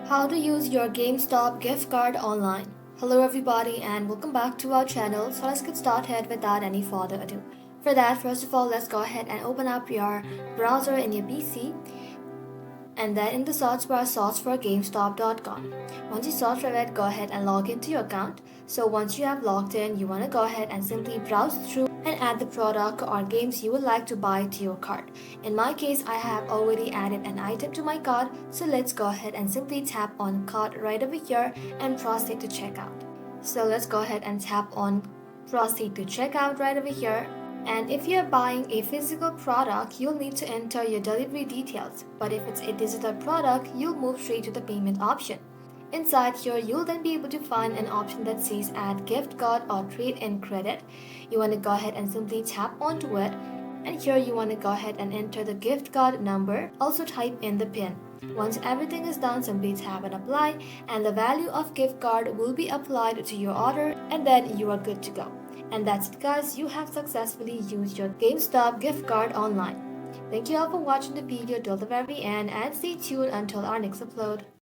How to use your GameStop gift card online. Hello everybody and welcome back to our channel. So let's get started without any further ado. For that, first of all, let's go ahead and open up your browser in your PC, and then in the search bar search for GameStop.com. Once you search for it, go ahead and log into your account. So once you have logged in, you want to go ahead and simply browse through and add the product or games you would like to buy to your cart. In my case, I have already added an item to my cart, so let's go ahead and simply tap on cart right over here and proceed to checkout. So let's go ahead and tap on proceed to checkout right over here. And if you're buying a physical product, you'll need to enter your delivery details. But if it's a digital product, you'll move straight to the payment option. Inside here, you'll then be able to find an option that says add gift card or trade-in credit. You want to go ahead and simply tap onto it. And here you want to go ahead and enter the gift card number. Also type in the PIN. Once everything is done, simply tap and apply, and the value of gift card will be applied to your order, and then you are good to go. And that's it guys, you have successfully used your GameStop gift card online. Thank you all for watching the video till the very end, and stay tuned until our next upload.